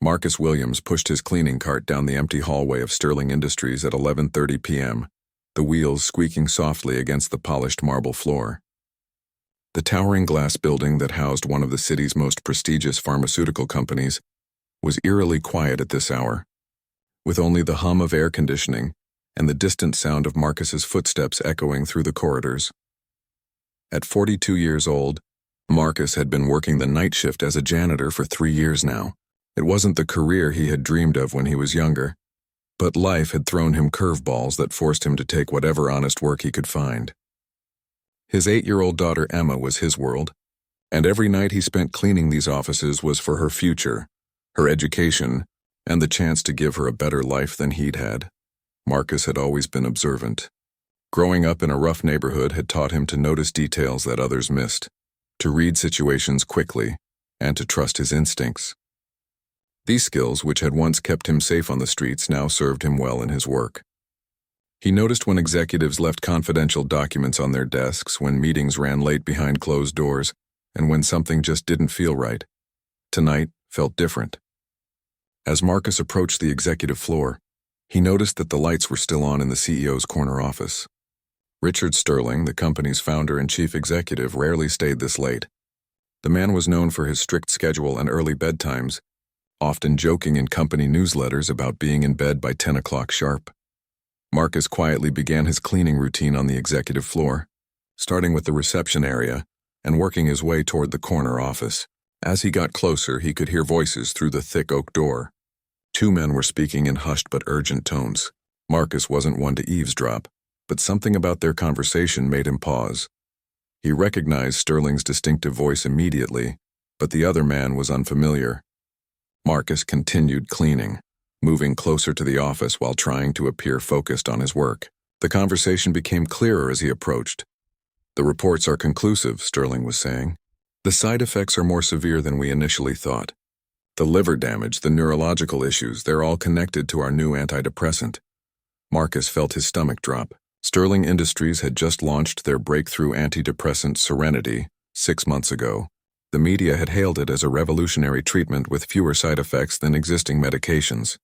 Marcus Williams pushed his cleaning cart down the empty hallway of Sterling Industries at 11:30 p.m., the wheels squeaking softly against the polished marble floor. The towering glass building that housed one of the city's most prestigious pharmaceutical companies was eerily quiet at this hour, with only the hum of air conditioning and the distant sound of Marcus's footsteps echoing through the corridors. At 42 years old, Marcus had been working the night shift as a janitor for 3 years now. It wasn't the career he had dreamed of when he was younger, but life had thrown him curveballs that forced him to take whatever honest work he could find. His 8-year-old daughter Emma was his world, and every night he spent cleaning these offices was for her future, her education, and the chance to give her a better life than he'd had. Marcus had always been observant. Growing up in a rough neighborhood had taught him to notice details that others missed, to read situations quickly, and to trust his instincts. These skills, which had once kept him safe on the streets, now served him well in his work. He noticed when executives left confidential documents on their desks, when meetings ran late behind closed doors, and when something just didn't feel right. Tonight felt different. As Marcus approached the executive floor, he noticed that the lights were still on in the CEO's corner office. Richard Sterling, the company's founder and chief executive, rarely stayed this late. The man was known for his strict schedule and early bedtimes, often joking in company newsletters about being in bed by 10 o'clock sharp. Marcus quietly began his cleaning routine on the executive floor, starting with the reception area and working his way toward the corner office. As he got closer, he could hear voices through the thick oak door. 2 men were speaking in hushed but urgent tones. Marcus wasn't one to eavesdrop, but something about their conversation made him pause. He recognized Sterling's distinctive voice immediately, but the other man was unfamiliar. Marcus continued cleaning, moving closer to the office while trying to appear focused on his work. The conversation became clearer as he approached. "The reports are conclusive," Sterling was saying. "The side effects are more severe than we initially thought. The liver damage, the neurological issues, they're all connected to our new antidepressant." Marcus felt his stomach drop. Sterling Industries had just launched their breakthrough antidepressant Serenity 6 months ago. The media had hailed it as a revolutionary treatment with fewer side effects than existing medications.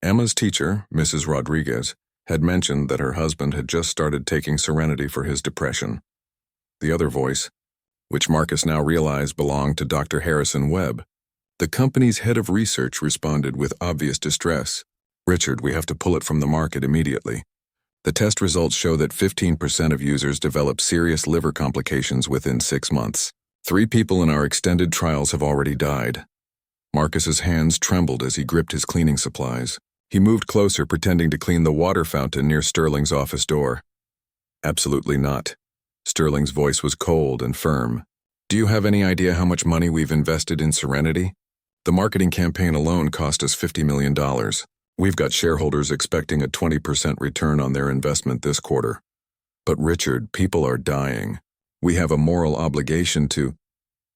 Emma's teacher, Mrs. Rodriguez, had mentioned that her husband had just started taking Serenity for his depression. The other voice, which Marcus now realized belonged to Dr. Harrison Webb, the company's head of research, responded with obvious distress. "Richard, we have to pull it from the market immediately. The test results show that 15% of users develop serious liver complications within 6 months. 3 people in our extended trials have already died." Marcus's hands trembled as he gripped his cleaning supplies. He moved closer, pretending to clean the water fountain near Sterling's office door. "Absolutely not." Sterling's voice was cold and firm. "Do you have any idea how much money we've invested in Serenity? The marketing campaign alone cost us $50 million. We've got shareholders expecting a 20% return on their investment this quarter. But Richard, people are dying. We have a moral obligation to—"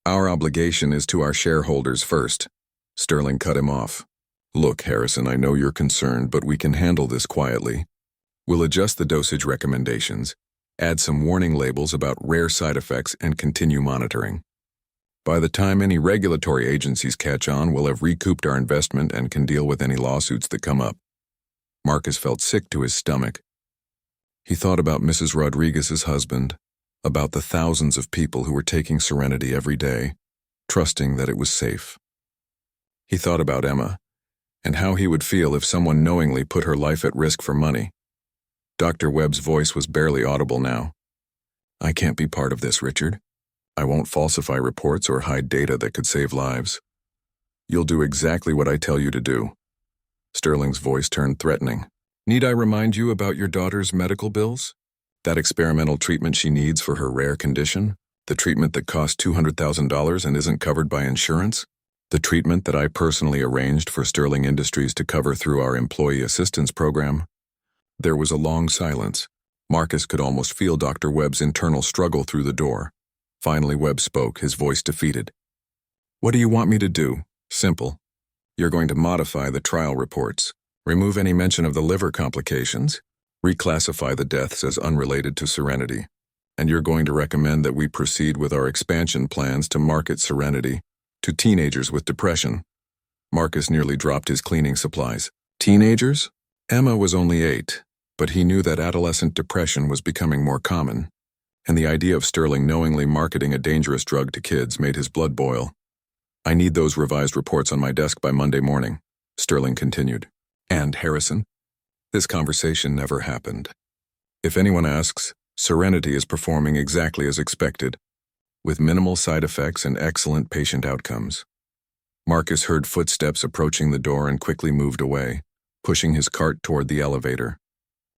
"Our obligation is to our shareholders first." Sterling cut him off. "Look, Harrison, I know you're concerned, but we can handle this quietly. We'll adjust the dosage recommendations, add some warning labels about rare side effects, and continue monitoring. By the time any regulatory agencies catch on, we'll have recouped our investment and can deal with any lawsuits that come up." Marcus felt sick to his stomach. He thought about Mrs. Rodriguez's husband, about the thousands of people who were taking Serenity every day, trusting that it was safe. He thought about Emma, and how he would feel if someone knowingly put her life at risk for money. Dr. Webb's voice was barely audible now. "I can't be part of this, Richard. I won't falsify reports or hide data that could save lives. You'll do exactly what I tell you to do." Sterling's voice turned threatening. "Need I remind you about your daughter's medical bills? That experimental treatment she needs for her rare condition? The treatment that costs $200,000 and isn't covered by insurance? The treatment that I personally arranged for Sterling Industries to cover through our employee assistance program?" There was a long silence. Marcus could almost feel Dr. Webb's internal struggle through the door. Finally, Webb spoke, his voice defeated. "What do you want me to do? Simple. You're going to modify the trial reports, remove any mention of the liver complications, reclassify the deaths as unrelated to Serenity, and you're going to recommend that we proceed with our expansion plans to market Serenity to teenagers with depression." Marcus nearly dropped his cleaning supplies. Teenagers? Emma was only 8, but he knew that adolescent depression was becoming more common, and the idea of Sterling knowingly marketing a dangerous drug to kids made his blood boil. I need those revised reports on my desk by Monday morning, Sterling continued. And Harrison? This conversation never happened. If anyone asks, Serenity is performing exactly as expected, with minimal side effects and excellent patient outcomes. Marcus heard footsteps approaching the door and quickly moved away, pushing his cart toward the elevator.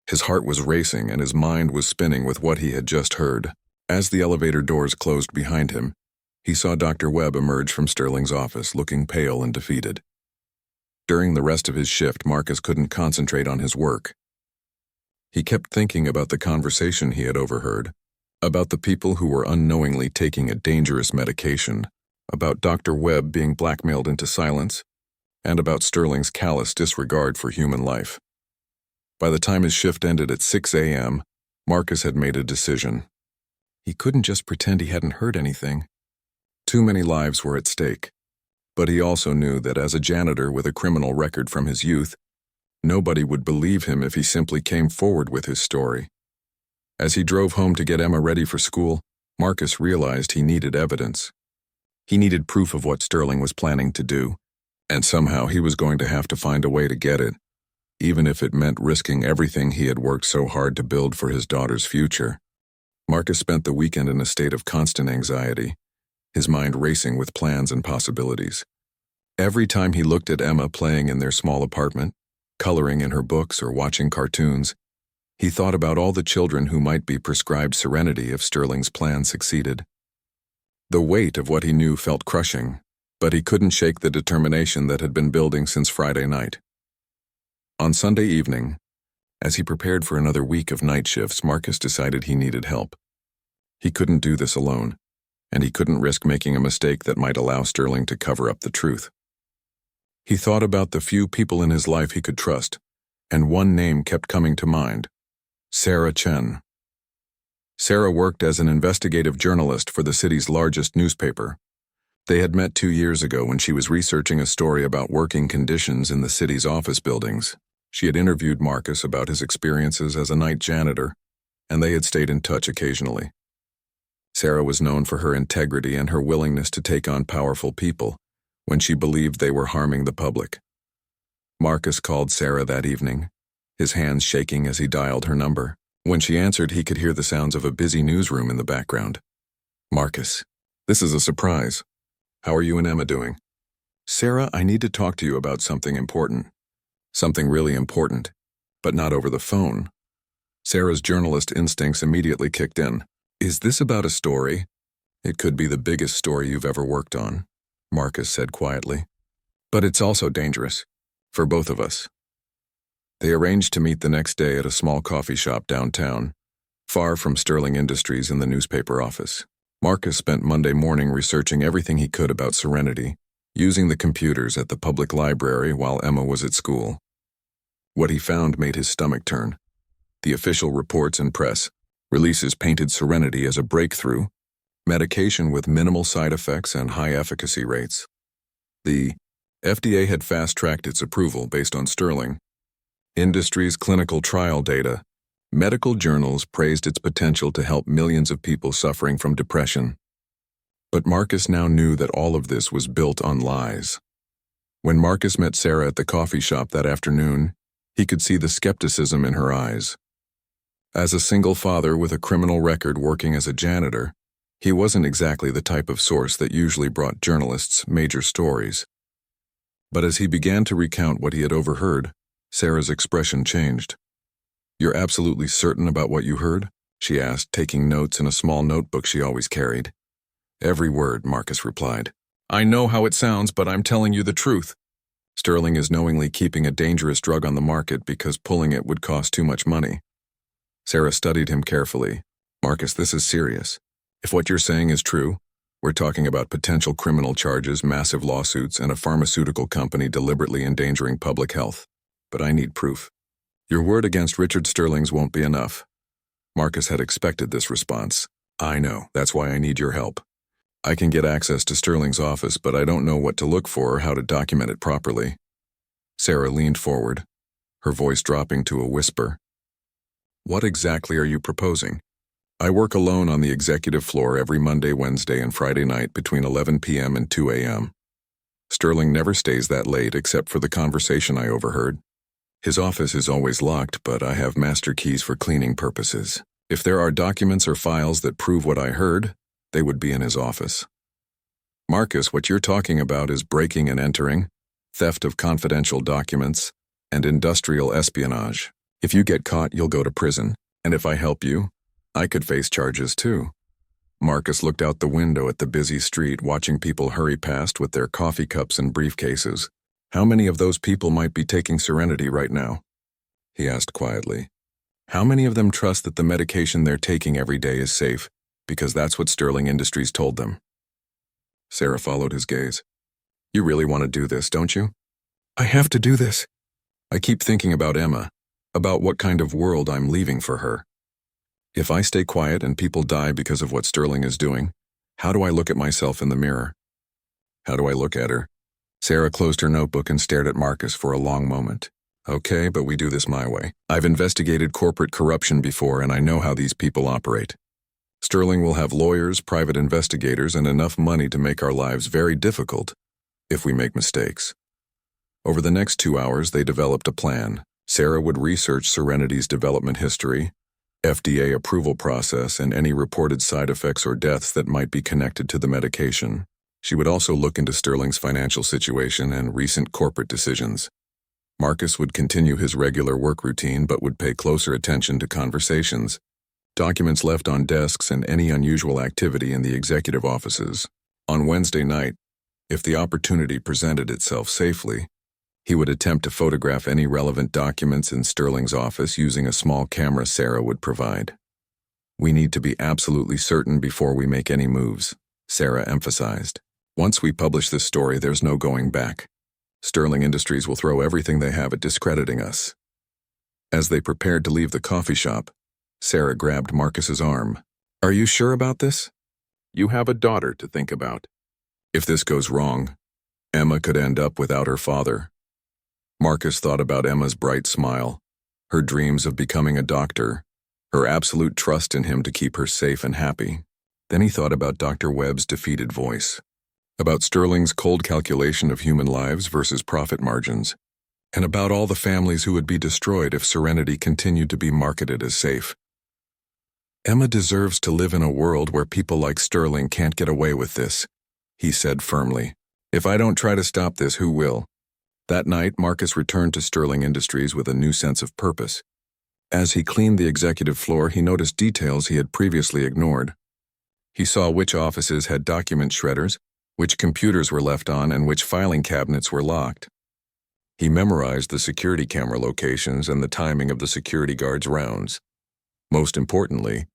His heart was racing and his mind was spinning with what he had just heard. As the elevator doors closed behind him, he saw Dr. Webb emerge from Sterling's office, looking pale and defeated. During the rest of his shift, Marcus couldn't concentrate on his work. He kept thinking about the conversation he had overheard, about the people who were unknowingly taking a dangerous medication, about Dr. Webb being blackmailed into silence, and about Sterling's callous disregard for human life. By the time his shift ended at 6 a.m., Marcus had made a decision. He couldn't just pretend he hadn't heard anything. Too many lives were at stake. But he also knew that as a janitor with a criminal record from his youth, nobody would believe him if he simply came forward with his story. As he drove home to get Emma ready for school, Marcus realized he needed evidence. He needed proof of what Sterling was planning to do, and somehow he was going to have to find a way to get it, even if it meant risking everything he had worked so hard to build for his daughter's future. Marcus spent the weekend in a state of constant anxiety, his mind racing with plans and possibilities. Every time he looked at Emma playing in their small apartment, coloring in her books or watching cartoons, he thought about all the children who might be prescribed Serenity if Sterling's plan succeeded. The weight of what he knew felt crushing, but he couldn't shake the determination that had been building since Friday night. On Sunday evening, as he prepared for another week of night shifts, Marcus decided he needed help. He couldn't do this alone, and he couldn't risk making a mistake that might allow Sterling to cover up the truth. He thought about the few people in his life he could trust, and one name kept coming to mind: Sarah Chen. Sarah worked as an investigative journalist for the city's largest newspaper. They had met 2 years ago when she was researching a story about working conditions in the city's office buildings. She had interviewed Marcus about his experiences as a night janitor, and they had stayed in touch occasionally. Sarah was known for her integrity and her willingness to take on powerful people when she believed they were harming the public. Marcus called Sarah that evening, his hands shaking as he dialed her number. When she answered, he could hear the sounds of a busy newsroom in the background. "Marcus, this is a surprise. How are you and Emma doing?" "Sarah, I need to talk to you about something important." "Something really important, but not over the phone." Sarah's journalist instincts immediately kicked in. "Is this about a story?" "It could be the biggest story you've ever worked on," Marcus said quietly. "But it's also dangerous. For both of us." They arranged to meet the next day at a small coffee shop downtown, far from Sterling Industries and the newspaper office. Marcus spent Monday morning researching everything he could about Serenity, using the computers at the public library while Emma was at school. What he found made his stomach turn. The official reports and press releases painted Serenity as a breakthrough, medication with minimal side effects and high efficacy rates. The FDA had fast-tracked its approval based on Sterling Industries' clinical trial data. Medical journals praised its potential to help millions of people suffering from depression. But Marcus now knew that all of this was built on lies. When Marcus met Sarah at the coffee shop that afternoon, he could see the skepticism in her eyes. As a single father with a criminal record working as a janitor, he wasn't exactly the type of source that usually brought journalists major stories. But as he began to recount what he had overheard, Sarah's expression changed. "You're absolutely certain about what you heard?" she asked, taking notes in a small notebook she always carried. "Every word," Marcus replied. "I know how it sounds, but I'm telling you the truth. Sterling is knowingly keeping a dangerous drug on the market because pulling it would cost too much money." Sarah studied him carefully. "Marcus, this is serious. If what you're saying is true, we're talking about potential criminal charges, massive lawsuits, and a pharmaceutical company deliberately endangering public health. But I need proof. Your word against Richard Sterling's won't be enough." Marcus had expected this response. "I know. That's why I need your help." I can get access to Sterling's office, but I don't know what to look for or how to document it properly. Sarah leaned forward, her voice dropping to a whisper. What exactly are you proposing? I work alone on the executive floor every Monday, Wednesday, and Friday night between 11 p.m. and 2 a.m. Sterling never stays that late except for the conversation I overheard. His office is always locked, but I have master keys for cleaning purposes. If there are documents or files that prove what I heard, they would be in his office. Marcus, what you're talking about is breaking and entering, theft of confidential documents, and industrial espionage. If you get caught, you'll go to prison, and if I help you, I could face charges too. Marcus looked out the window at the busy street, watching people hurry past with their coffee cups and briefcases. How many of those people might be taking Serenity right now? He asked quietly. How many of them trust that the medication they're taking every day is safe, because that's what Sterling Industries told them? Sarah followed his gaze. You really want to do this, don't you? I have to do this. I keep thinking about Emma, about what kind of world I'm leaving for her. If I stay quiet and people die because of what Sterling is doing, how do I look at myself in the mirror? How do I look at her? Sarah closed her notebook and stared at Marcus for a long moment. Okay, but we do this my way. I've investigated corporate corruption before, and I know how these people operate. Sterling will have lawyers, private investigators, and enough money to make our lives very difficult if we make mistakes. Over the next 2 hours, they developed a plan. Sarah would research Serenity's development history, FDA approval process, and any reported side effects or deaths that might be connected to the medication. She would also look into Sterling's financial situation and recent corporate decisions. Marcus would continue his regular work routine but would pay closer attention to conversations, documents left on desks, and any unusual activity in the executive offices. On Wednesday night, if the opportunity presented itself safely, he would attempt to photograph any relevant documents in Sterling's office using a small camera Sarah would provide. We need to be absolutely certain before we make any moves, Sarah emphasized. Once we publish this story, there's no going back. Sterling Industries will throw everything they have at discrediting us. As they prepared to leave the coffee shop, Sarah grabbed Marcus's arm. Are you sure about this? You have a daughter to think about. If this goes wrong, Emma could end up without her father. Marcus thought about Emma's bright smile, her dreams of becoming a doctor, her absolute trust in him to keep her safe and happy. Then he thought about Dr. Webb's defeated voice, about Sterling's cold calculation of human lives versus profit margins, and about all the families who would be destroyed if Serenity continued to be marketed as safe. Emma deserves to live in a world where people like Sterling can't get away with this, he said firmly. If I don't try to stop this, who will? That night, Marcus returned to Sterling Industries with a new sense of purpose. As he cleaned the executive floor, he noticed details he had previously ignored. He saw which offices had document shredders, which computers were left on, and which filing cabinets were locked. He memorized the security camera locations and the timing of the security guards' rounds. Most importantly,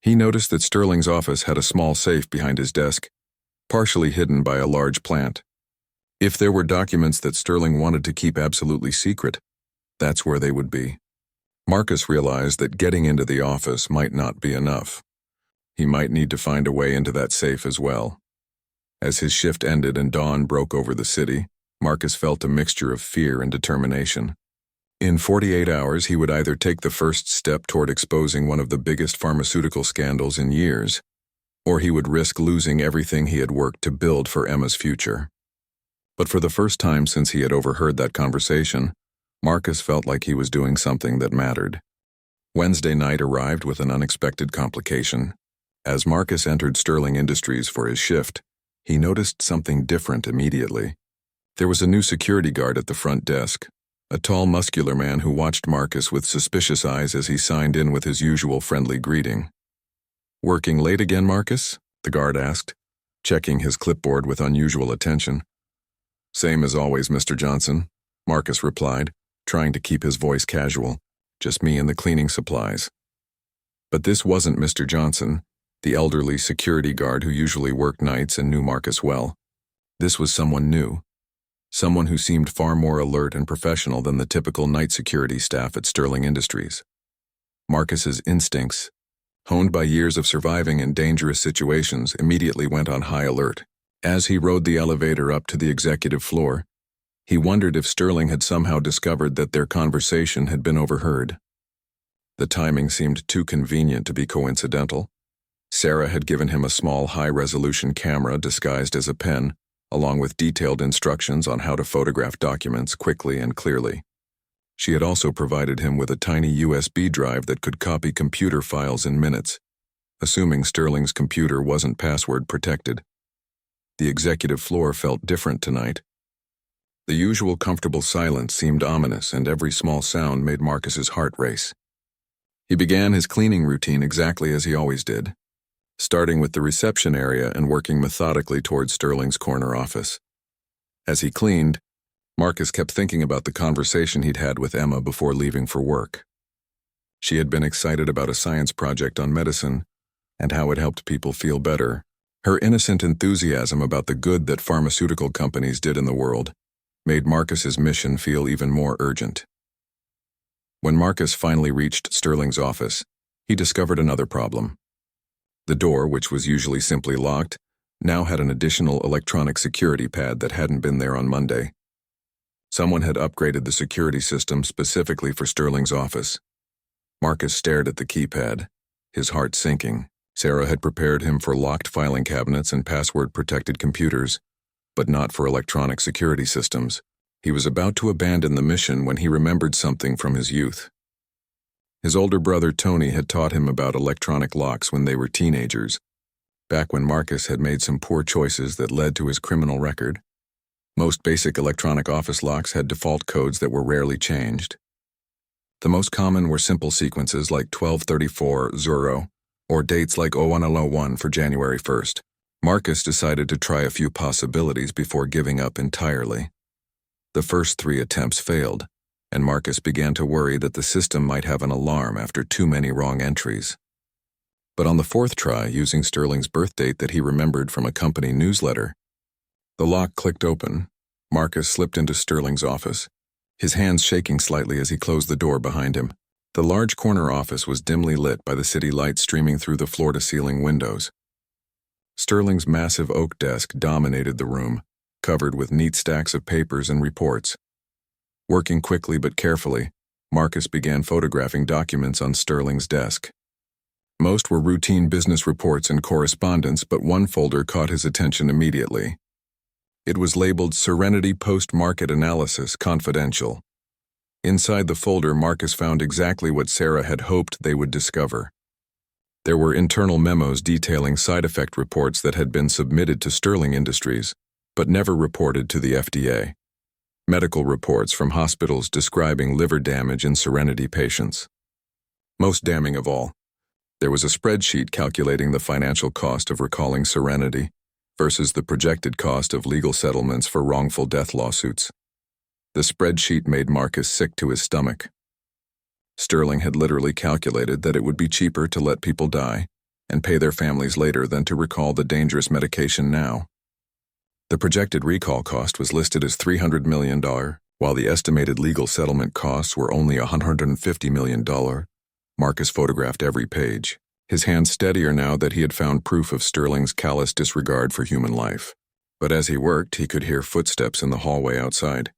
he noticed that Sterling's office had a small safe behind his desk, partially hidden by a large plant. If there were documents that Sterling wanted to keep absolutely secret, that's where they would be. Marcus realized that getting into the office might not be enough. He might need to find a way into that safe as well. As his shift ended and dawn broke over the city, Marcus felt a mixture of fear and determination. In 48 hours, he would either take the first step toward exposing one of the biggest pharmaceutical scandals in years, or he would risk losing everything he had worked to build for Emma's future. But for the first time since he had overheard that conversation, Marcus felt like he was doing something that mattered. Wednesday night arrived with an unexpected complication. As Marcus entered Sterling Industries for his shift, he noticed something different immediately. There was a new security guard at the front desk, a tall, muscular man who watched Marcus with suspicious eyes as he signed in with his usual friendly greeting. Working late again, Marcus? The guard asked, checking his clipboard with unusual attention. Same as always, Mr. Johnson, Marcus replied, trying to keep his voice casual. Just me and the cleaning supplies. But this wasn't Mr. Johnson, the elderly security guard who usually worked nights and knew Marcus well. This was someone new. Someone who seemed far more alert and professional than the typical night security staff at Sterling Industries. Marcus's instincts, honed by years of surviving in dangerous situations, immediately went on high alert. As he rode the elevator up to the executive floor, he wondered if Sterling had somehow discovered that their conversation had been overheard. The timing seemed too convenient to be coincidental. Sarah had given him a small high-resolution camera disguised as a pen, along with detailed instructions on how to photograph documents quickly and clearly. She had also provided him with a tiny USB drive that could copy computer files in minutes, assuming Sterling's computer wasn't password protected. The executive floor felt different tonight. The usual comfortable silence seemed ominous, and every small sound made Marcus's heart race. He began his cleaning routine exactly as he always did, starting with the reception area and working methodically towards Sterling's corner office. As he cleaned, Marcus kept thinking about the conversation he'd had with Emma before leaving for work. She had been excited about a science project on medicine and how it helped people feel better. Her innocent enthusiasm about the good that pharmaceutical companies did in the world made Marcus's mission feel even more urgent. When Marcus finally reached Sterling's office, he discovered another problem. The door, which was usually simply locked, now had an additional electronic security pad that hadn't been there on Monday. Someone had upgraded the security system specifically for Sterling's office. Marcus stared at the keypad, his heart sinking. Sarah had prepared him for locked filing cabinets and password-protected computers, but not for electronic security systems. He was about to abandon the mission when he remembered something from his youth. His older brother Tony had taught him about electronic locks when they were teenagers, back when Marcus had made some poor choices that led to his criminal record. Most basic electronic office locks had default codes that were rarely changed. The most common were simple sequences like 1234-0 or dates like 0101 for January 1st. Marcus decided to try a few possibilities before giving up entirely. The first 3 attempts failed, and Marcus began to worry that the system might have an alarm after too many wrong entries. But on the 4th try, using Sterling's birth date that he remembered from a company newsletter, the lock clicked open. Marcus slipped into Sterling's office, his hands shaking slightly as he closed the door behind him. The large corner office was dimly lit by the city lights streaming through the floor-to-ceiling windows. Sterling's massive oak desk dominated the room, covered with neat stacks of papers and reports. Working quickly but carefully, Marcus began photographing documents on Sterling's desk. Most were routine business reports and correspondence, but one folder caught his attention immediately. It was labeled Serenity Post-Market Analysis Confidential. Inside the folder, Marcus found exactly what Sarah had hoped they would discover. There were internal memos detailing side effect reports that had been submitted to Sterling Industries, but never reported to the FDA. Medical reports from hospitals describing liver damage in Serenity patients. Most damning of all, there was a spreadsheet calculating the financial cost of recalling Serenity versus the projected cost of legal settlements for wrongful death lawsuits. The spreadsheet made Marcus sick to his stomach. Sterling had literally calculated that it would be cheaper to let people die and pay their families later than to recall the dangerous medication now. The projected recall cost was listed as $300 million, while the estimated legal settlement costs were only $150 million. Marcus photographed every page, his hands steadier now that he had found proof of Sterling's callous disregard for human life. But as he worked, he could hear footsteps in the hallway outside.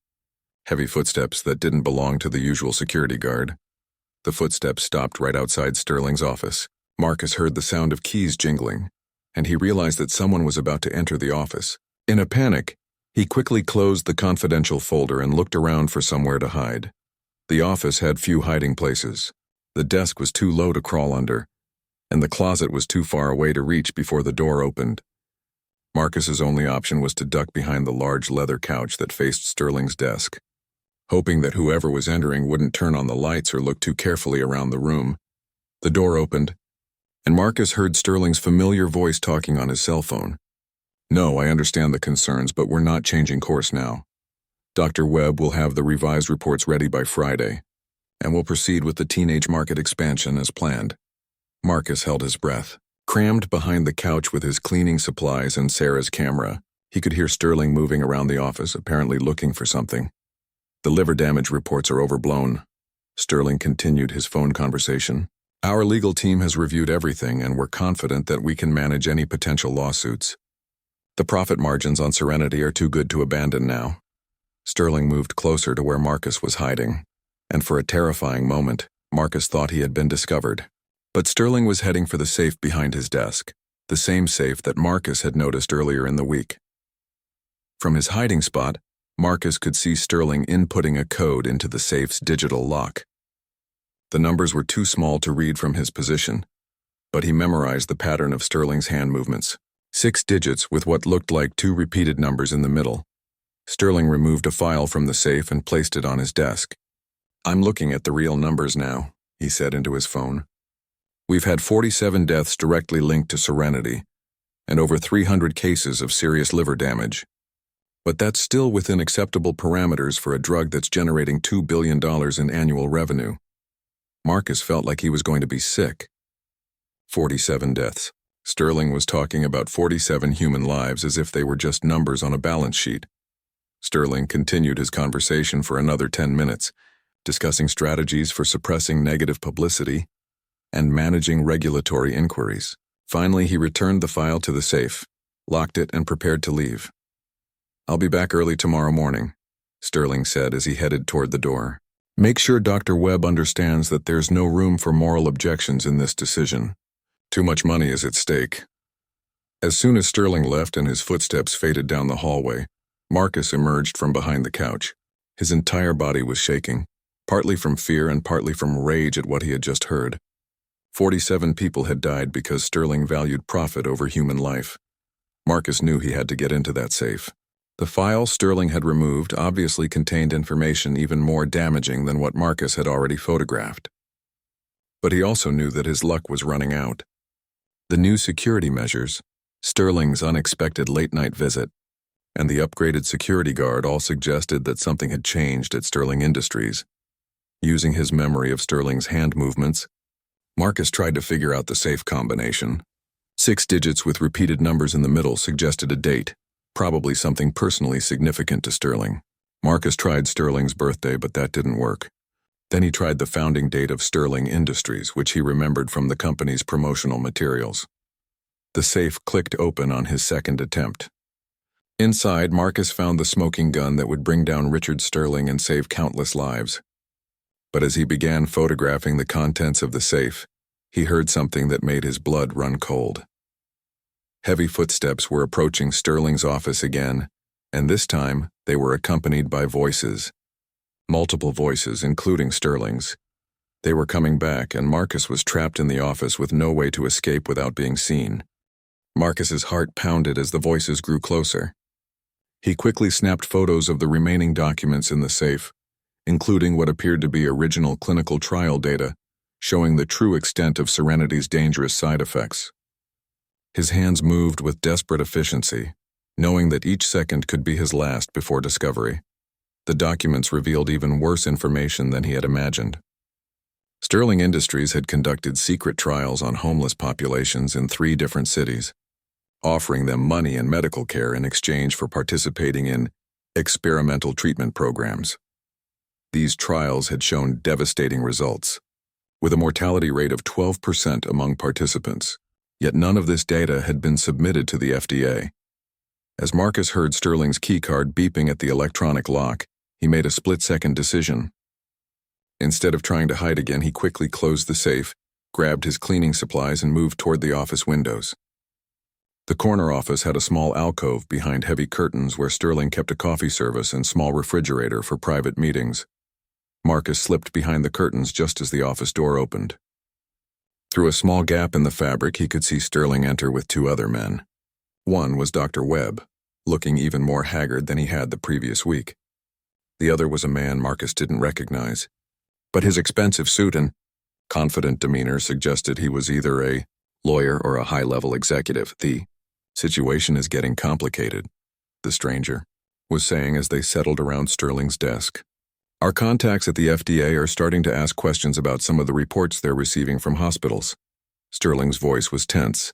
Heavy footsteps that didn't belong to the usual security guard. The footsteps stopped right outside Sterling's office. Marcus heard the sound of keys jingling, and he realized that someone was about to enter the office. In a panic, he quickly closed the confidential folder and looked around for somewhere to hide. The office had few hiding places. The desk was too low to crawl under, and the closet was too far away to reach before the door opened. Marcus's only option was to duck behind the large leather couch that faced Sterling's desk, hoping that whoever was entering wouldn't turn on the lights or look too carefully around the room. The door opened, and Marcus heard Sterling's familiar voice talking on his cell phone. "No, I understand the concerns, but we're not changing course now. Dr. Webb will have the revised reports ready by Friday, and we'll proceed with the teenage market expansion as planned." Marcus held his breath. Crammed behind the couch with his cleaning supplies and Sarah's camera, he could hear Sterling moving around the office, apparently looking for something. "The liver damage reports are overblown." Sterling continued his phone conversation. Our legal team has reviewed everything and we're confident that we can manage any potential lawsuits. The profit margins on Serenity are too good to abandon now. Sterling moved closer to where Marcus was hiding, and for a terrifying moment, Marcus thought he had been discovered. But Sterling was heading for the safe behind his desk, the same safe that Marcus had noticed earlier in the week. From his hiding spot, Marcus could see Sterling inputting a code into the safe's digital lock. The numbers were too small to read from his position, but he memorized the pattern of Sterling's hand movements. 6 digits with what looked like 2 repeated numbers in the middle. Sterling removed a file from the safe and placed it on his desk. "I'm looking at the real numbers now," he said into his phone. "We've had 47 deaths directly linked to Serenity, and over 300 cases of serious liver damage. But that's still within acceptable parameters for a drug that's generating $2 billion in annual revenue." Marcus felt like he was going to be sick. 47 deaths. Sterling was talking about 47 human lives as if they were just numbers on a balance sheet. Sterling continued his conversation for another 10 minutes, discussing strategies for suppressing negative publicity and managing regulatory inquiries. Finally, he returned the file to the safe, locked it, and prepared to leave. "I'll be back early tomorrow morning," Sterling said as he headed toward the door. "Make sure Dr. Webb understands that there's no room for moral objections in this decision. Too much money is at stake." As soon as Sterling left and his footsteps faded down the hallway, Marcus emerged from behind the couch. His entire body was shaking, partly from fear and partly from rage at what he had just heard. 47 people had died because Sterling valued profit over human life. Marcus knew he had to get into that safe. The file Sterling had removed obviously contained information even more damaging than what Marcus had already photographed. But he also knew that his luck was running out. The new security measures, Sterling's unexpected late-night visit, and the upgraded security guard all suggested that something had changed at Sterling Industries. Using his memory of Sterling's hand movements, Marcus tried to figure out the safe combination. 6 digits with repeated numbers in the middle suggested a date, probably something personally significant to Sterling. Marcus tried Sterling's birthday, but that didn't work. Then he tried the founding date of Sterling Industries, which he remembered from the company's promotional materials. The safe clicked open on his second attempt. Inside, Marcus found the smoking gun that would bring down Richard Sterling and save countless lives. But as he began photographing the contents of the safe, he heard something that made his blood run cold. Heavy footsteps were approaching Sterling's office again, and this time they were accompanied by voices. Multiple voices, including Sterling's. They were coming back, and Marcus was trapped in the office with no way to escape without being seen. Marcus's heart pounded as the voices grew closer. He quickly snapped photos of the remaining documents in the safe, including what appeared to be original clinical trial data, showing the true extent of Serenity's dangerous side effects. His hands moved with desperate efficiency, knowing that each second could be his last before discovery. The documents revealed even worse information than he had imagined. Sterling Industries had conducted secret trials on homeless populations in 3 different cities, offering them money and medical care in exchange for participating in experimental treatment programs. These trials had shown devastating results, with a mortality rate of 12% among participants, yet none of this data had been submitted to the FDA. As Marcus heard Sterling's keycard beeping at the electronic lock, he made a split-second decision. Instead of trying to hide again, he quickly closed the safe, grabbed his cleaning supplies, and moved toward the office windows. The corner office had a small alcove behind heavy curtains where Sterling kept a coffee service and small refrigerator for private meetings. Marcus slipped behind the curtains just as the office door opened. Through a small gap in the fabric, he could see Sterling enter with 2 other men. One was Dr. Webb, looking even more haggard than he had the previous week. The other was a man Marcus didn't recognize, but his expensive suit and confident demeanor suggested he was either a lawyer or a high-level executive. "The situation is getting complicated," the stranger was saying as they settled around Sterling's desk. "Our contacts at the FDA are starting to ask questions about some of the reports they're receiving from hospitals." Sterling's voice was tense.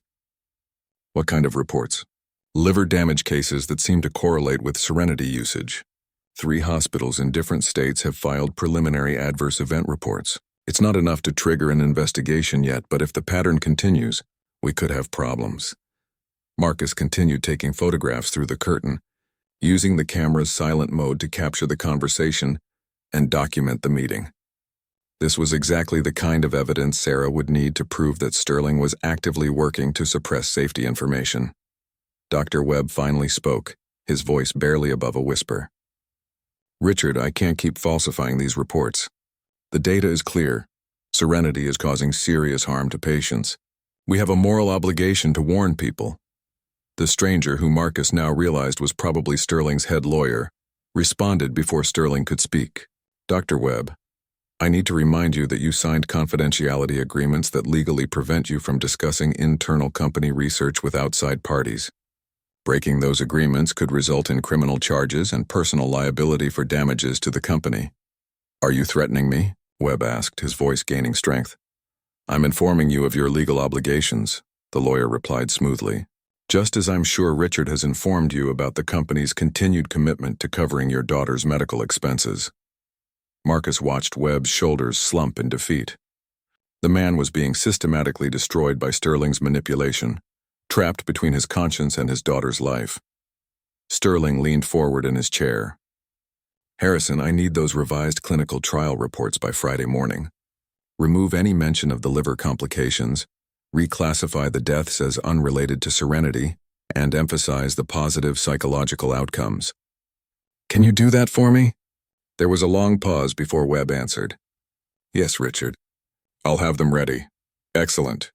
"What kind of reports?" "Liver damage cases that seem to correlate with Serenity usage. 3 hospitals in different states have filed preliminary adverse event reports." It's not enough to trigger an investigation yet, but if the pattern continues, we could have problems. Marcus continued taking photographs through the curtain, using the camera's silent mode to capture the conversation and document the meeting. This was exactly the kind of evidence Sarah would need to prove that Sterling was actively working to suppress safety information. Dr. Webb finally spoke, his voice barely above a whisper. "Richard, I can't keep falsifying these reports. The data is clear. Serenity is causing serious harm to patients. We have a moral obligation to warn people." The stranger, who Marcus now realized was probably Sterling's head lawyer, responded before Sterling could speak. "Dr. Webb, I need to remind you that you signed confidentiality agreements that legally prevent you from discussing internal company research with outside parties. Breaking those agreements could result in criminal charges and personal liability for damages to the company." "Are you threatening me?" Webb asked, his voice gaining strength. "I'm informing you of your legal obligations," the lawyer replied smoothly, "just as I'm sure Richard has informed you about the company's continued commitment to covering your daughter's medical expenses." Marcus watched Webb's shoulders slump in defeat. The man was being systematically destroyed by Sterling's manipulation, trapped between his conscience and his daughter's life. Sterling leaned forward in his chair. "Harrison, I need those revised clinical trial reports by Friday morning. Remove any mention of the liver complications, reclassify the deaths as unrelated to Serenity, and emphasize the positive psychological outcomes." "Can you do that for me?" There was a long pause before Webb answered. "Yes, Richard. I'll have them ready." "Excellent.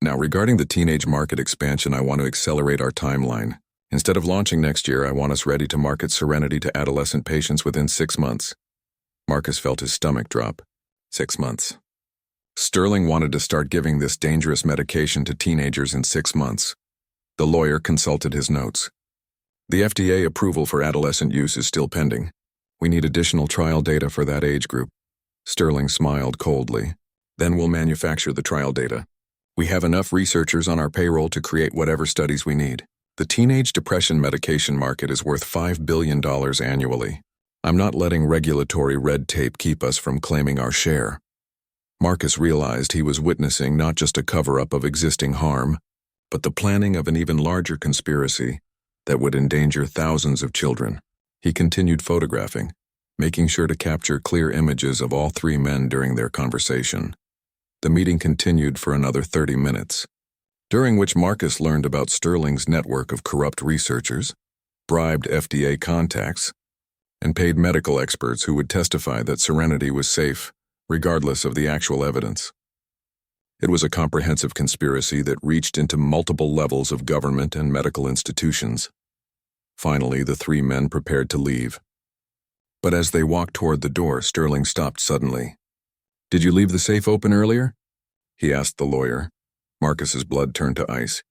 Now, regarding the teenage market expansion, I want to accelerate our timeline. Instead of launching next year, I want us ready to market Serenity to adolescent patients within 6 months. Marcus felt his stomach drop. 6 months. Sterling wanted to start giving this dangerous medication to teenagers in 6 months. The lawyer consulted his notes. "The FDA approval for adolescent use is still pending. We need additional trial data for that age group." Sterling smiled coldly. "Then we'll manufacture the trial data. We have enough researchers on our payroll to create whatever studies we need. The teenage depression medication market is worth $5 billion annually. I'm not letting regulatory red tape keep us from claiming our share." Marcus realized he was witnessing not just a cover-up of existing harm, but the planning of an even larger conspiracy that would endanger thousands of children. He continued photographing, making sure to capture clear images of all 3 men during their conversation. The meeting continued for another 30 minutes, during which Marcus learned about Sterling's network of corrupt researchers, bribed FDA contacts, and paid medical experts who would testify that Serenity was safe, regardless of the actual evidence. It was a comprehensive conspiracy that reached into multiple levels of government and medical institutions. Finally, the 3 men prepared to leave. But as they walked toward the door, Sterling stopped suddenly. "Did you leave the safe open earlier?" he asked the lawyer. Marcus's blood turned to ice.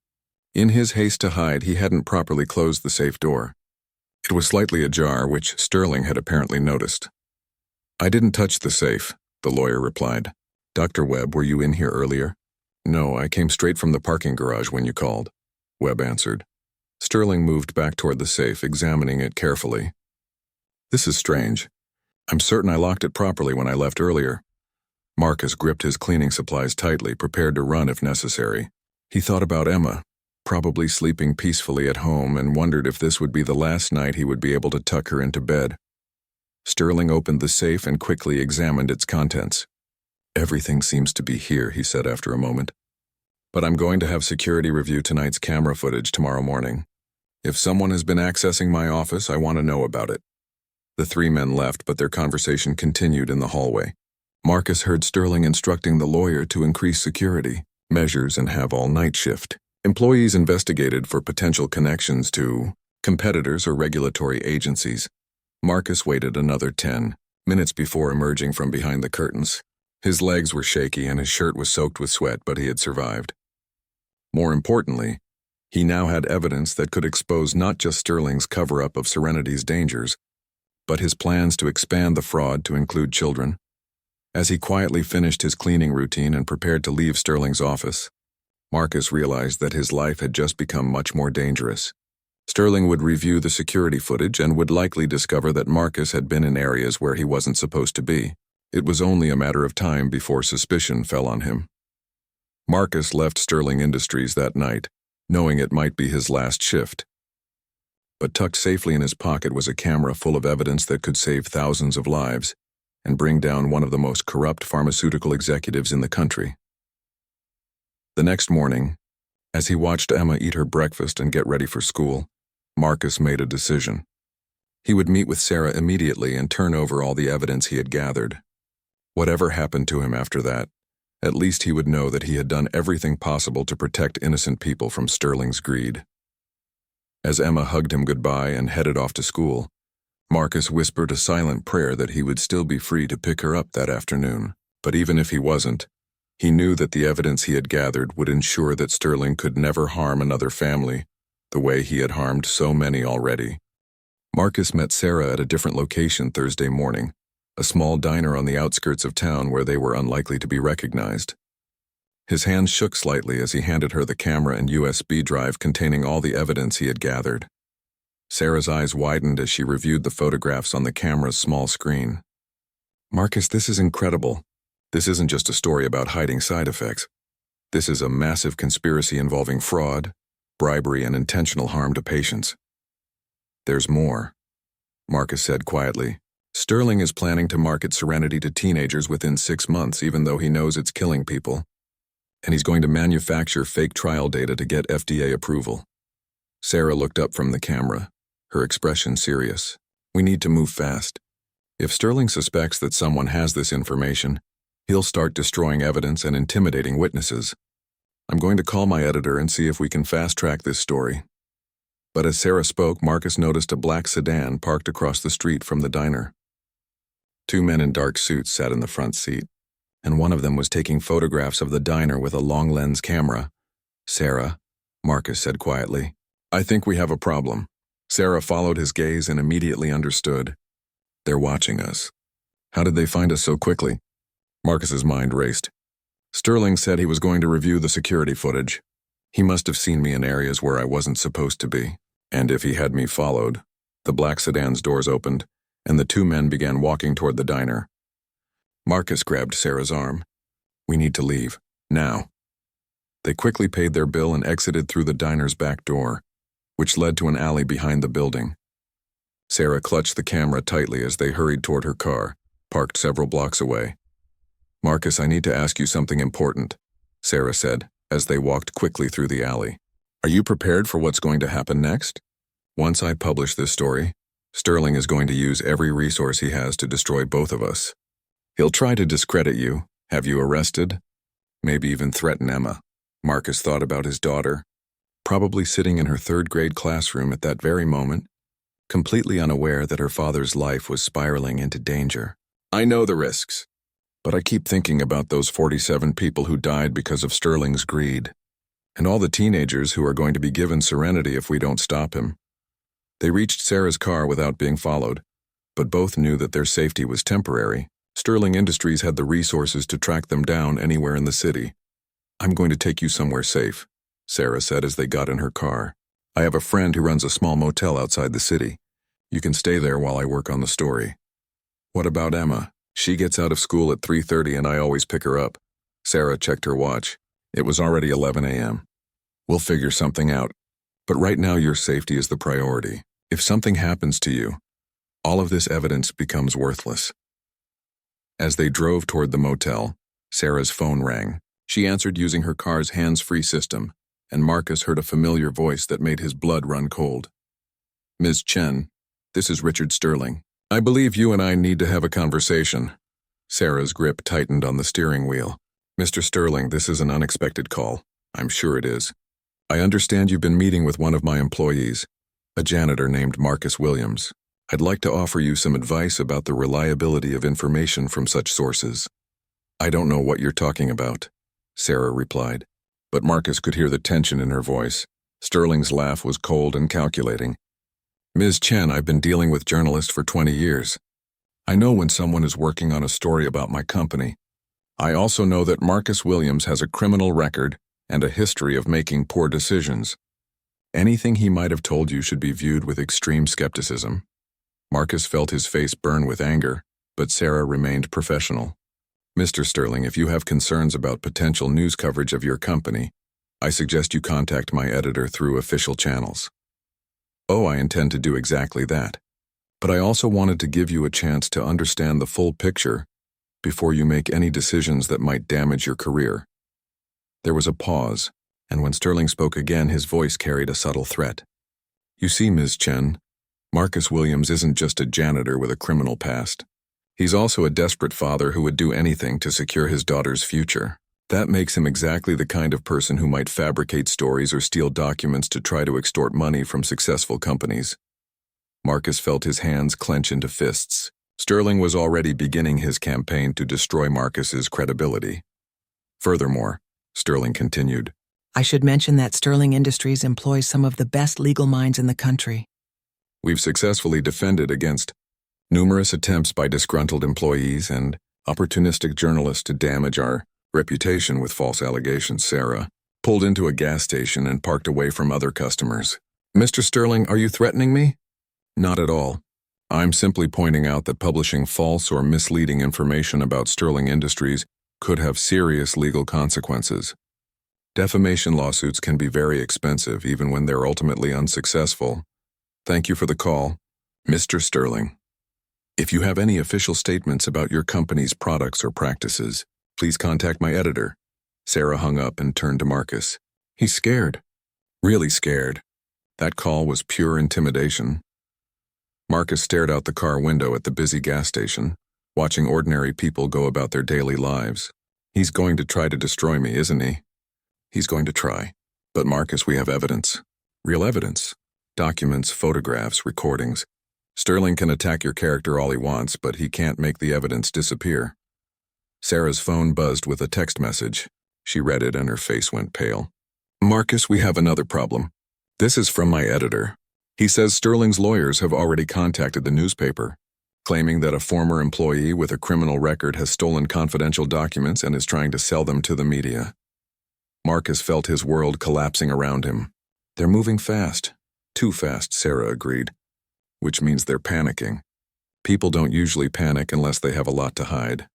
In his haste to hide, he hadn't properly closed the safe door. It was slightly ajar, which Sterling had apparently noticed. "I didn't touch the safe," the lawyer replied. "Dr. Webb, were you in here earlier?" "No, I came straight from the parking garage when you called," Webb answered. Sterling moved back toward the safe, examining it carefully. "This is strange. I'm certain I locked it properly when I left earlier." Marcus gripped his cleaning supplies tightly, prepared to run if necessary. He thought about Emma, probably sleeping peacefully at home, and wondered if this would be the last night he would be able to tuck her into bed. Sterling opened the safe and quickly examined its contents. "Everything seems to be here," he said after a moment. "But I'm going to have security review tonight's camera footage tomorrow morning. If someone has been accessing my office, I want to know about it." The 3 men left, but their conversation continued in the hallway. Marcus heard Sterling instructing the lawyer to increase security measures and have all night shift. Employees investigated for potential connections to competitors or regulatory agencies. Marcus waited another 10 minutes before emerging from behind the curtains. His legs were shaky and his shirt was soaked with sweat, but he had survived. More importantly, he now had evidence that could expose not just Sterling's cover-up of Serenity's dangers, but his plans to expand the fraud to include children. As he quietly finished his cleaning routine and prepared to leave Sterling's office, Marcus realized that his life had just become much more dangerous. Sterling would review the security footage and would likely discover that Marcus had been in areas where he wasn't supposed to be. It was only a matter of time before suspicion fell on him. Marcus left Sterling Industries that night, knowing it might be his last shift. But tucked safely in his pocket was a camera full of evidence that could save thousands of lives and bring down one of the most corrupt pharmaceutical executives in the country. The next morning, as he watched Emma eat her breakfast and get ready for school, Marcus made a decision. He would meet with Sarah immediately and turn over all the evidence he had gathered. Whatever happened to him after that, at least he would know that he had done everything possible to protect innocent people from Sterling's greed. As Emma hugged him goodbye and headed off to school, Marcus whispered a silent prayer that he would still be free to pick her up that afternoon. But even if he wasn't, he knew that the evidence he had gathered would ensure that Sterling could never harm another family the way he had harmed so many already. Marcus met Sarah at a different location Thursday morning, a small diner on the outskirts of town where they were unlikely to be recognized. His hands shook slightly as he handed her the camera and USB drive containing all the evidence he had gathered. Sarah's eyes widened as she reviewed the photographs on the camera's small screen. "Marcus, this is incredible. This isn't just a story about hiding side effects. This is a massive conspiracy involving fraud, bribery, and intentional harm to patients." "There's more," Marcus said quietly. "Sterling is planning to market Serenity to teenagers within 6 months, even though he knows it's killing people. And he's going to manufacture fake trial data to get FDA approval." Sarah looked up from the camera, her expression serious. "We need to move fast. If Sterling suspects that someone has this information, he'll start destroying evidence and intimidating witnesses. I'm going to call my editor and see if we can fast-track this story." But as Sarah spoke, Marcus noticed a black sedan parked across the street from the diner. 2 men in dark suits sat in the front seat, and one of them was taking photographs of the diner with a long-lens camera. "Sarah," Marcus said quietly, "I think we have a problem." Sarah followed his gaze and immediately understood. "They're watching us. How did they find us so quickly?" Marcus's mind raced. "Sterling said he was going to review the security footage. He must have seen me in areas where I wasn't supposed to be. And if he had me followed." The black sedan's doors opened, and the 2 men began walking toward the diner. Marcus grabbed Sarah's arm. "We need to leave, now." They quickly paid their bill and exited through the diner's back door, which led to an alley behind the building. Sarah clutched the camera tightly as they hurried toward her car, parked several blocks away. "Marcus, I need to ask you something important," Sarah said, as they walked quickly through the alley. "Are you prepared for what's going to happen next? Once I publish this story, Sterling is going to use every resource he has to destroy both of us. He'll try to discredit you, have you arrested, maybe even threaten Emma." Marcus thought about his daughter, probably sitting in her 3rd-grade classroom at that very moment, completely unaware that her father's life was spiraling into danger. "I know the risks, but I keep thinking about those 47 people who died because of Sterling's greed, and all the teenagers who are going to be given Serenity if we don't stop him." They reached Sarah's car without being followed, but both knew that their safety was temporary. Sterling Industries had the resources to track them down anywhere in the city. "I'm going to take you somewhere safe," Sarah said as they got in her car. "I have a friend who runs a small motel outside the city. You can stay there while I work on the story." "What about Emma? She gets out of school at 3:30 and I always pick her up." Sarah checked her watch. It was already 11 a.m. "We'll figure something out. But right now your safety is the priority. If something happens to you, all of this evidence becomes worthless." As they drove toward the motel, Sarah's phone rang. She answered using her car's hands-free system, and Marcus heard a familiar voice that made his blood run cold. "Ms. Chen, this is Richard Sterling. I believe you and I need to have a conversation." Sarah's grip tightened on the steering wheel. "Mr. Sterling, this is an unexpected call. I'm sure it is. I understand you've been meeting with one of my employees, a janitor named Marcus Williams. I'd like to offer you some advice about the reliability of information from such sources." "I don't know what you're talking about," Sarah replied. But Marcus could hear the tension in her voice. Sterling's laugh was cold and calculating. "Ms. Chen, I've been dealing with journalists for 20 years. I know when someone is working on a story about my company. I also know that Marcus Williams has a criminal record and a history of making poor decisions. Anything he might have told you should be viewed with extreme skepticism." Marcus felt his face burn with anger, but Sarah remained professional. Mr. Sterling, if you have concerns about potential news coverage of your company, I suggest you contact my editor through official channels. Oh, I intend to do exactly that. But I also wanted to give you a chance to understand the full picture before you make any decisions that might damage your career. There was a pause, and when Sterling spoke again, his voice carried a subtle threat. You see, Ms. Chen, Marcus Williams isn't just a janitor with a criminal past. He's also a desperate father who would do anything to secure his daughter's future. That makes him exactly the kind of person who might fabricate stories or steal documents to try to extort money from successful companies. Marcus felt his hands clench into fists. Sterling was already beginning his campaign to destroy Marcus's credibility. Furthermore, Sterling continued, I should mention that Sterling Industries employs some of the best legal minds in the country. We've successfully defended against numerous attempts by disgruntled employees and opportunistic journalists to damage our reputation with false allegations. Sarah pulled into a gas station and parked away from other customers. Mr. Sterling, are you threatening me? Not at all. I'm simply pointing out that publishing false or misleading information about Sterling Industries could have serious legal consequences. Defamation lawsuits can be very expensive even when they're ultimately unsuccessful. Thank you for the call, Mr. Sterling. If you have any official statements about your company's products or practices, please contact my editor. Sarah hung up and turned to Marcus. He's scared. Really scared. That call was pure intimidation. Marcus stared out the car window at the busy gas station, watching ordinary people go about their daily lives. He's going to try to destroy me, isn't he? He's going to try. But Marcus, we have evidence. Real evidence. Documents, photographs, recordings. Sterling can attack your character all he wants, but he can't make the evidence disappear. Sarah's phone buzzed with a text message. She read it and her face went pale. Marcus, we have another problem. This is from my editor. He says Sterling's lawyers have already contacted the newspaper, claiming that a former employee with a criminal record has stolen confidential documents and is trying to sell them to the media. Marcus felt his world collapsing around him. They're moving fast. Too fast, Sarah agreed. Which means they're panicking. People don't usually panic unless they have a lot to hide.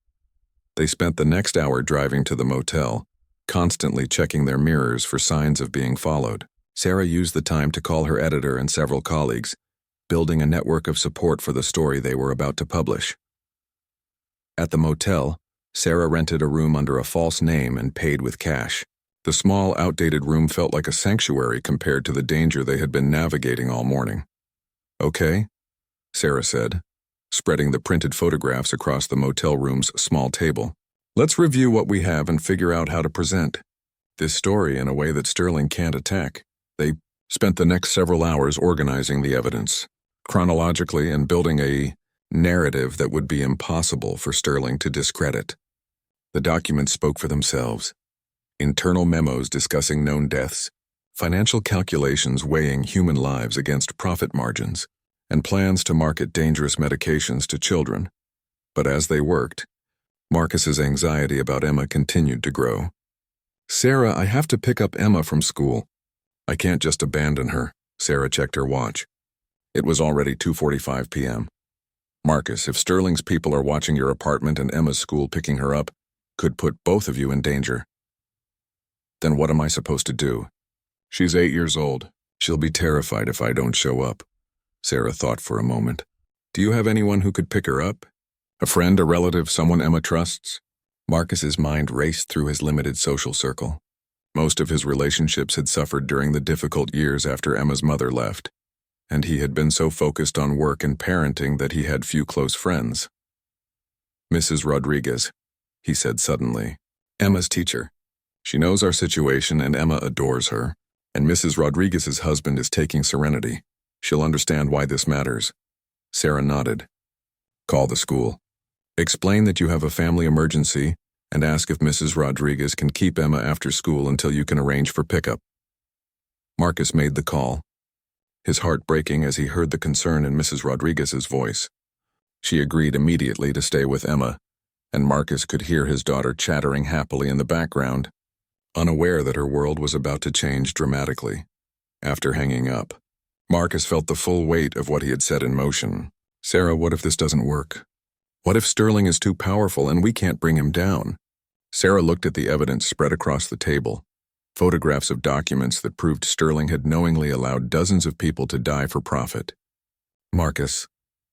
They spent the next hour driving to the motel, constantly checking their mirrors for signs of being followed. Sarah used the time to call her editor and several colleagues, building a network of support for the story they were about to publish. At the motel, Sarah rented a room under a false name and paid with cash. The small, outdated room felt like a sanctuary compared to the danger they had been navigating all morning. Okay, Sarah said, spreading the printed photographs across the motel room's small table. Let's review what we have and figure out how to present this story in a way that Sterling can't attack. They spent the next several hours organizing the evidence, chronologically, and building a narrative that would be impossible for Sterling to discredit. The documents spoke for themselves. Internal memos discussing known deaths, financial calculations weighing human lives against profit margins, and plans to market dangerous medications to children. But as they worked, Marcus's anxiety about Emma continued to grow. Sarah, I have to pick up Emma from school. I can't just abandon her. Sarah checked her watch. It was already 2:45 p.m. Marcus, if Sterling's people are watching your apartment and Emma's school picking her up, could put both of you in danger. Then what am I supposed to do? She's 8 years old. She'll be terrified if I don't show up. Sarah thought for a moment. Do you have anyone who could pick her up? A friend, a relative, someone Emma trusts? Marcus's mind raced through his limited social circle. Most of his relationships had suffered during the difficult years after Emma's mother left, and he had been so focused on work and parenting that he had few close friends. Mrs. Rodriguez, he said suddenly. Emma's teacher. She knows our situation and Emma adores her, and Mrs. Rodriguez's husband is taking Serenity. She'll understand why this matters. Sarah nodded. Call the school. Explain that you have a family emergency and ask if Mrs. Rodriguez can keep Emma after school until you can arrange for pickup. Marcus made the call, his heart breaking as he heard the concern in Mrs. Rodriguez's voice. She agreed immediately to stay with Emma, and Marcus could hear his daughter chattering happily in the background, unaware that her world was about to change dramatically. After hanging up, Marcus felt the full weight of what he had set in motion. Sarah, what if this doesn't work? What if Sterling is too powerful and we can't bring him down? Sarah looked at the evidence spread across the table. Photographs of documents that proved Sterling had knowingly allowed dozens of people to die for profit. Marcus,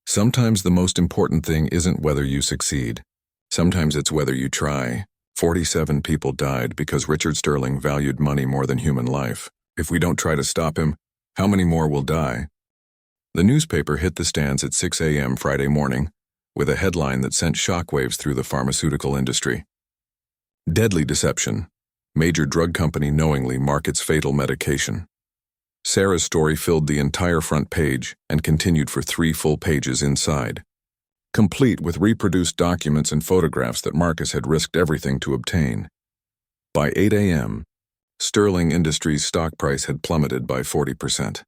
sometimes the most important thing isn't whether you succeed. Sometimes it's whether you try. 47 people died because Richard Sterling valued money more than human life. If we don't try to stop him, how many more will die? The newspaper hit the stands at 6 a.m. Friday morning with a headline that sent shockwaves through the pharmaceutical industry. Deadly deception. Major drug company knowingly markets fatal medication. Sarah's story filled the entire front page and continued for 3 full pages inside, complete with reproduced documents and photographs that Marcus had risked everything to obtain. By 8 a.m., Sterling Industries' stock price had plummeted by 40%.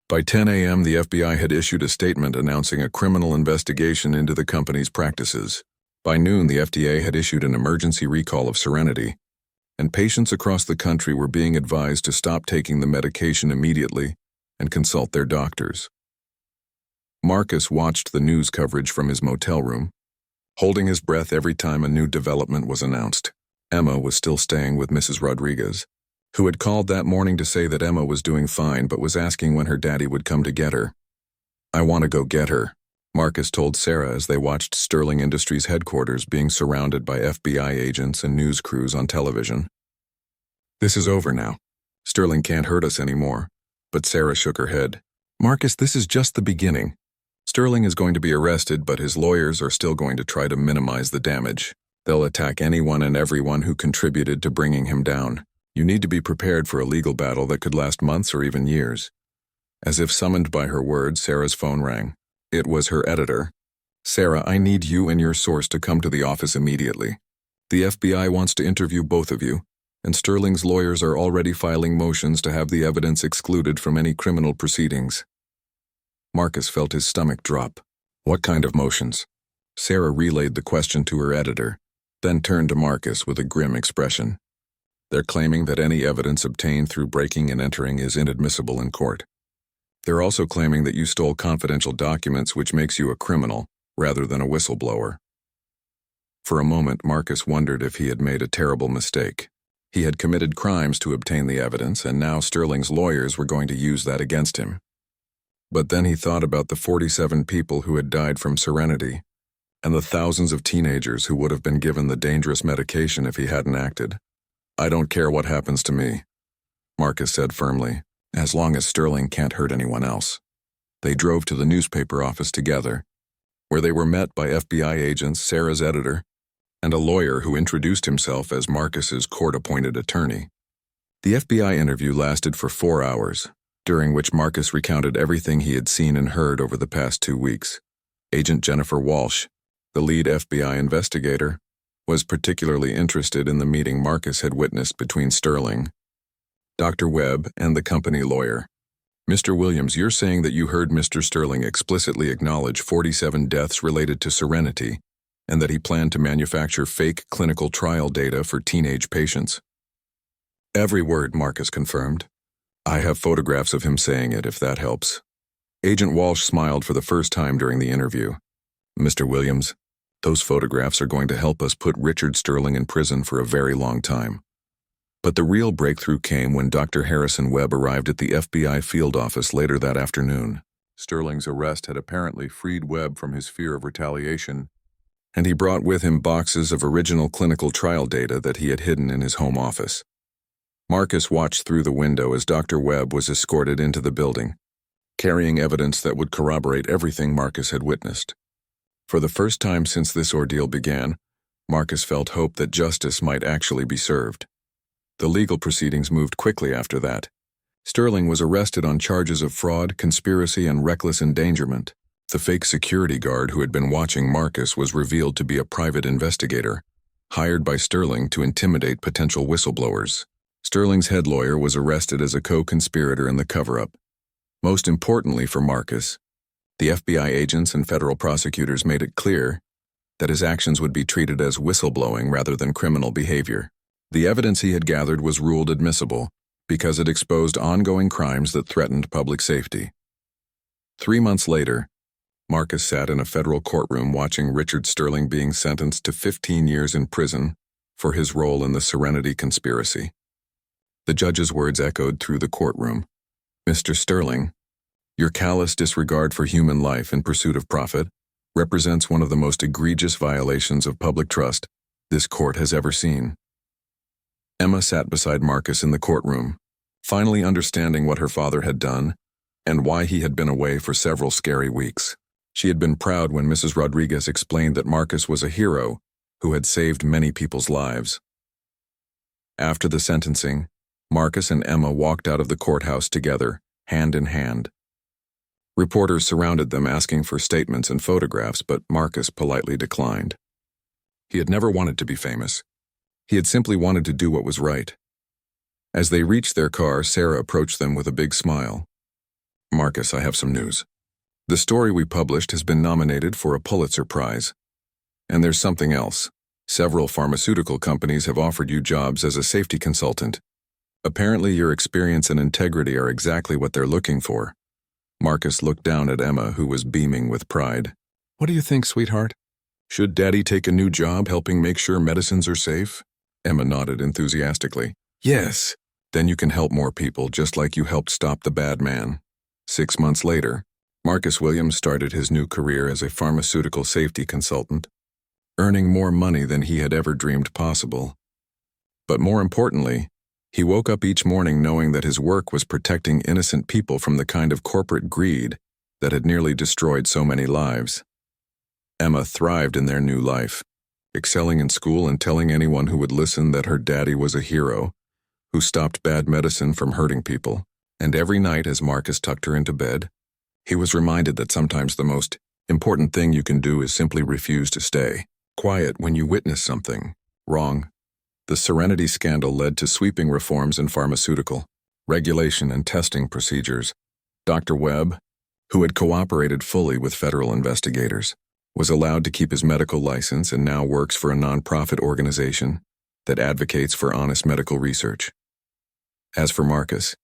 By 10 a.m., the FBI had issued a statement announcing a criminal investigation into the company's practices. By noon, the FDA had issued an emergency recall of Serenity, and patients across the country were being advised to stop taking the medication immediately and consult their doctors. Marcus watched the news coverage from his motel room, holding his breath every time a new development was announced. Emma was still staying with Mrs. Rodriguez, who had called that morning to say that Emma was doing fine but was asking when her daddy would come to get her. "I want to go get her," Marcus told Sarah as they watched Sterling Industries headquarters being surrounded by FBI agents and news crews on television. "This is over now. Sterling can't hurt us anymore." But Sarah shook her head. "Marcus, this is just the beginning. Sterling is going to be arrested, but his lawyers are still going to try to minimize the damage. They'll attack anyone and everyone who contributed to bringing him down. You need to be prepared for a legal battle that could last months or even years." As if summoned by her words, Sarah's phone rang. It was her editor. "Sarah, I need you and your source to come to the office immediately. The FBI wants to interview both of you, and Sterling's lawyers are already filing motions to have the evidence excluded from any criminal proceedings." Marcus felt his stomach drop. "What kind of motions?" Sarah relayed the question to her editor, then turned to Marcus with a grim expression. "They're claiming that any evidence obtained through breaking and entering is inadmissible in court. They're also claiming that you stole confidential documents, which makes you a criminal rather than a whistleblower." For a moment, Marcus wondered if he had made a terrible mistake. He had committed crimes to obtain the evidence, and now Sterling's lawyers were going to use that against him. But then he thought about the 47 people who had died from Serenity, and the thousands of teenagers who would have been given the dangerous medication if he hadn't acted. "I don't care what happens to me," Marcus said firmly, "as long as Sterling can't hurt anyone else." They drove to the newspaper office together, where they were met by FBI agents, Sarah's editor, and a lawyer who introduced himself as Marcus's court-appointed attorney. The FBI interview lasted for 4 hours, during which Marcus recounted everything he had seen and heard over the past 2 weeks. Agent Jennifer Walsh, the lead FBI investigator, was particularly interested in the meeting Marcus had witnessed between Sterling, Dr. Webb, and the company lawyer. "Mr. Williams, you're saying that you heard Mr. Sterling explicitly acknowledge 47 deaths related to Serenity, and that he planned to manufacture fake clinical trial data for teenage patients?" "Every word," Marcus confirmed. "I have photographs of him saying it, if that helps." Agent Walsh smiled for the first time during the interview. "Mr. Williams, those photographs are going to help us put Richard Sterling in prison for a very long time." But the real breakthrough came when Dr. Harrison Webb arrived at the FBI field office later that afternoon. Sterling's arrest had apparently freed Webb from his fear of retaliation, and he brought with him boxes of original clinical trial data that he had hidden in his home office. Marcus watched through the window as Dr. Webb was escorted into the building, carrying evidence that would corroborate everything Marcus had witnessed. For the first time since this ordeal began, Marcus felt hope that justice might actually be served. The legal proceedings moved quickly after that. Sterling was arrested on charges of fraud, conspiracy, and reckless endangerment. The fake security guard who had been watching Marcus was revealed to be a private investigator, hired by Sterling to intimidate potential whistleblowers. Sterling's head lawyer was arrested as a co-conspirator in the cover-up. Most importantly for Marcus, the FBI agents and federal prosecutors made it clear that his actions would be treated as whistleblowing rather than criminal behavior. The evidence he had gathered was ruled admissible because it exposed ongoing crimes that threatened public safety. 3 months later, Marcus sat in a federal courtroom watching Richard Sterling being sentenced to 15 years in prison for his role in the Serenity conspiracy. The judge's words echoed through the courtroom. "Mr. Sterling, your callous disregard for human life in pursuit of profit represents one of the most egregious violations of public trust this court has ever seen." Emma sat beside Marcus in the courtroom, finally understanding what her father had done and why he had been away for several scary weeks. She had been proud when Mrs. Rodriguez explained that Marcus was a hero who had saved many people's lives. After the sentencing, Marcus and Emma walked out of the courthouse together, hand in hand. Reporters surrounded them asking for statements and photographs, but Marcus politely declined. He had never wanted to be famous. He had simply wanted to do what was right. As they reached their car, Sarah approached them with a big smile. "Marcus, I have some news. The story we published has been nominated for a Pulitzer Prize. And there's something else. Several pharmaceutical companies have offered you jobs as a safety consultant. Apparently your experience and integrity are exactly what they're looking for." Marcus looked down at Emma, who was beaming with pride. "What do you think, sweetheart? Should Daddy take a new job helping make sure medicines are safe?" Emma nodded enthusiastically. "Yes. Then you can help more people, just like you helped stop the bad man." 6 months later, Marcus Williams started his new career as a pharmaceutical safety consultant, earning more money than he had ever dreamed possible. But more importantly, he woke up each morning knowing that his work was protecting innocent people from the kind of corporate greed that had nearly destroyed so many lives. Emma thrived in their new life, excelling in school and telling anyone who would listen that her daddy was a hero who stopped bad medicine from hurting people. And every night as Marcus tucked her into bed, he was reminded that sometimes the most important thing you can do is simply refuse to stay quiet when you witness something wrong. The Serenity scandal led to sweeping reforms in pharmaceutical regulation and testing procedures. Dr. Webb, who had cooperated fully with federal investigators, was allowed to keep his medical license and now works for a nonprofit organization that advocates for honest medical research. As for Marcus,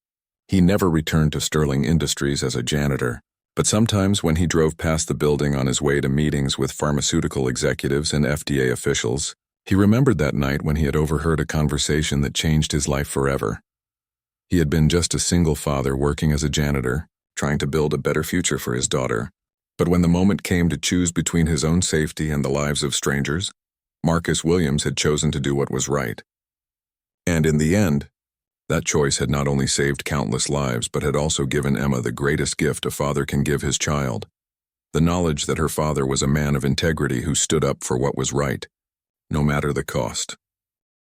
he never returned to Sterling Industries as a janitor, but sometimes when he drove past the building on his way to meetings with pharmaceutical executives and FDA officials, he remembered that night when he had overheard a conversation that changed his life forever. He had been just a single father working as a janitor, trying to build a better future for his daughter. But when the moment came to choose between his own safety and the lives of strangers, Marcus Williams had chosen to do what was right. And in the end, that choice had not only saved countless lives, but had also given Emma the greatest gift a father can give his child: the knowledge that her father was a man of integrity who stood up for what was right, no matter the cost.